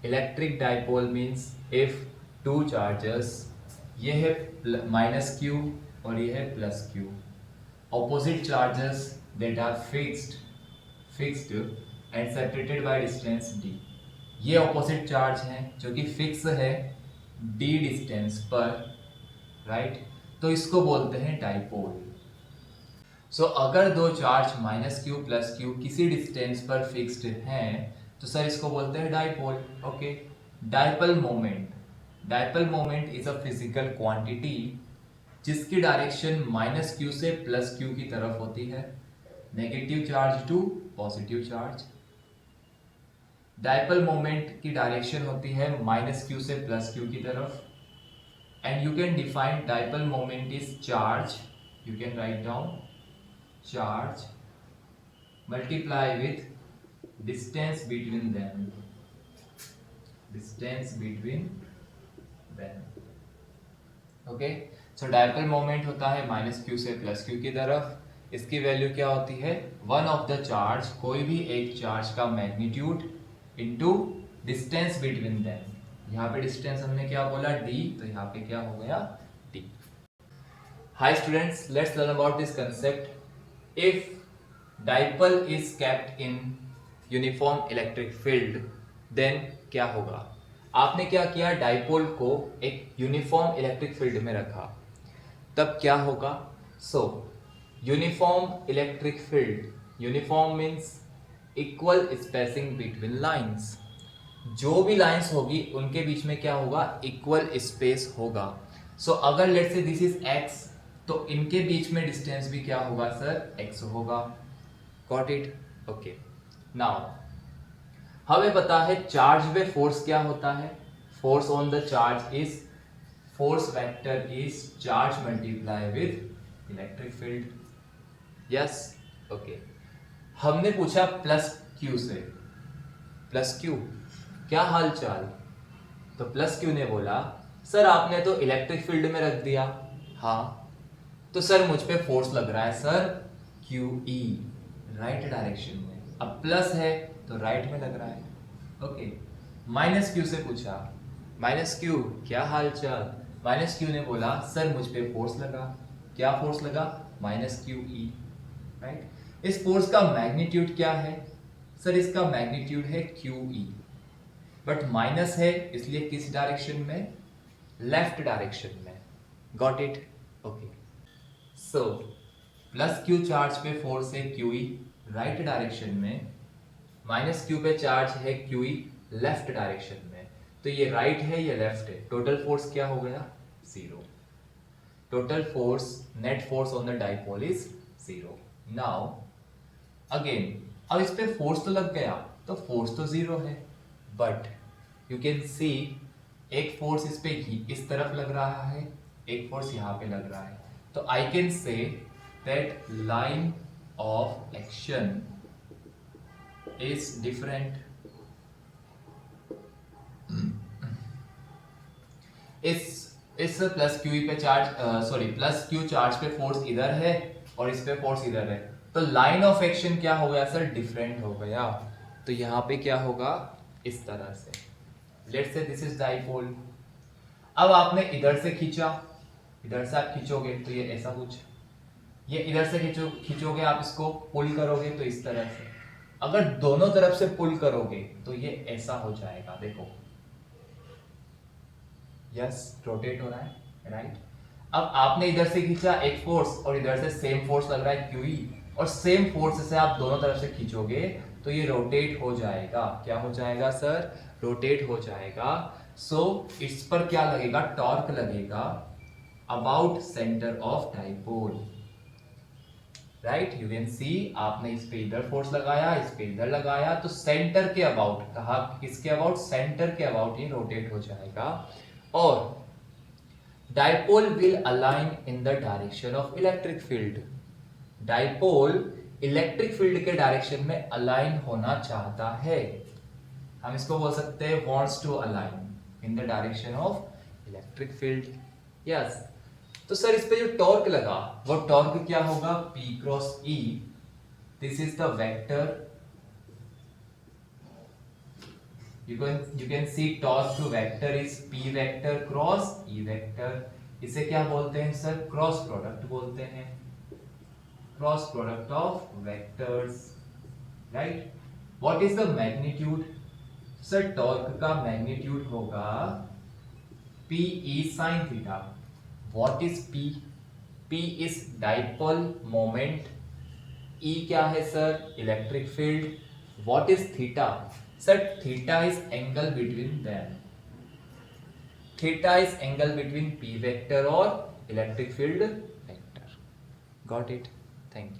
Electric dipole means if two charges, ये है -q और ये है +q, opposite charges that are fixed and separated by distance d। ये opposite charge हैं जो कि फिक्स है d डिस्टेंस पर, राइट तो इसको बोलते हैं डाइपोल। सो अगर दो चार्ज -q +q किसी डिस्टेंस पर फिक्स्ड हैं तो सर इसको बोलते हैं dipole. Okay, dipole moment is a physical quantity जिसकी डायरेक्शन -q से +q की तरफ होती है, negative charge to positive charge. Dipole moment की डायरेक्शन होती है -q से +q की तरफ, and you can define dipole moment is charge, you can write down charge multiply with distance between them, distance between them. Okay, so dipole moment होता है -q से +q की तरफ। इसकी वैल्यू क्या होती है, वन ऑफ द चार्ज, कोई भी एक चार्ज का magnitude into distance between them. यहाँ पे डिस्टेंस हमने क्या बोला d, तो यहाँ पे क्या हो गया d। Hi students, let's learn about this concept. If dipole is kept in uniform electric field then क्या होगा। आपने क्या किया, डाइपोल को एक यूनिफॉर्म इलेक्ट्रिक फील्ड में रखा, तब क्या होगा। सो uniform electric field, uniform means equal spacing between lines. जो भी लाइंस होगी उनके बीच में क्या होगा, इक्वल स्पेस होगा। सो अगर let's say this is x, तो इनके बीच में डिस्टेंस भी क्या होगा सर, x होगा। Got it, okay. नाउ हमें पता है चार्ज पे फोर्स क्या होता है, force on the charge is, force vector is charge multiply with electric field. Yes, okay. हमने पूछा +q से, +q क्या हाल चाल, तो +q ने बोला सर आपने तो इलेक्ट्रिक फील्ड में रख दिया। हाँ, तो सर मुझ पे फोर्स लग रहा है सर QE, राइट डायरेक्शन में। अब प्लस है तो राइट में लग रहा है। ओके, -q से पूछा, -q क्या हाल चाल, -q ने बोला सर मुझ पे फोर्स लगा। क्या फोर्स लगा, -QE, राइट। इस फोर्स का मैग्नीट्यूड क्या है सर, इसका मैग्नीट्यूड है QE, बट माइनस है इसलिए किस डायरेक्शन में, लेफ्ट डायरेक्शन में। Got it, okay. So +q charge पे फोर्स है QE राइट डायरेक्शन में, -q पे चार्ज है QE लेफ्ट डायरेक्शन में। तो ये राइट है ये लेफ्ट है, टोटल फोर्स क्या हो गया, 0। Total force, net force on the dipole is 0। Now again, अब इस पे फोर्स तो लग गया तो फोर्स तो 0 है, बट यू कैन सी एक फोर्स इस पे इस तरफ लग रहा है, एक फोर्स यहाँ पे लग रहा है। तो I can say that line of action is different. इस +QE पे चार्ज, सॉरी +q चार्ज पे फोर्स इधर है और इस पे फोर्स इधर है, तो लाइन ऑफ एक्शन क्या हो गया सर, डिफरेंट हो गया। तो यहाँ पे क्या होगा, इस तरह से। Let's say this is dipole. अब आपने इधर से खींचा, इधर से आप खींचोगे तो ये ऐसा कुछ, ये इधर से खींचोगे आप, इसको पुल करोगे तो इस तरह से। अगर दोनों तरफ से पुल करोगे तो ये ऐसा हो जाएगा, देखो यस, रोटेट हो रहा है, राइट। अब आपने इधर से खींचा एक फोर्स और इधर से सेम फोर्स लग रहा है QE, और सेम फोर्स से आप दोनों तरफ से खींचोगे तो ये रोटेट हो जाएगा। क्या हो जाएगा सर, रोटेट हो जाएगा। सो इस पर क्या लगेगा, टॉर्क लगेगा about centre of dipole, right. You can see आपने इस पे इधर फोर्स लगाया, इस पे इधर लगाया, तो सेंटर के अबाउट, कहा किसके अबाउट, सेंटर के अबाउट ये रोटेट हो जाएगा। और dipole will align in the direction of electric field. Dipole electric field के डायरेक्शन में अलाइन होना चाहता है, हम इसको बोल सकते हैं wants to align in the direction of electric field. Yes, तो सर इस पे जो टॉर्क लगा वो टॉर्क क्या होगा, P cross E। This is the vector you can see torque to vector is p vector cross e vector. इसे क्या बोलते हैं सर? क्रॉस प्रोडक्ट बोलते हैं, cross product of vectors, right. What is the magnitude? Sir torque का magnitude होगा p e sin theta. What is p? p is dipole moment, e क्या है sir? Electric field. What is theta? Sir theta is angle between them. Theta is angle between p vector और electric field vector. Got it? Thank you.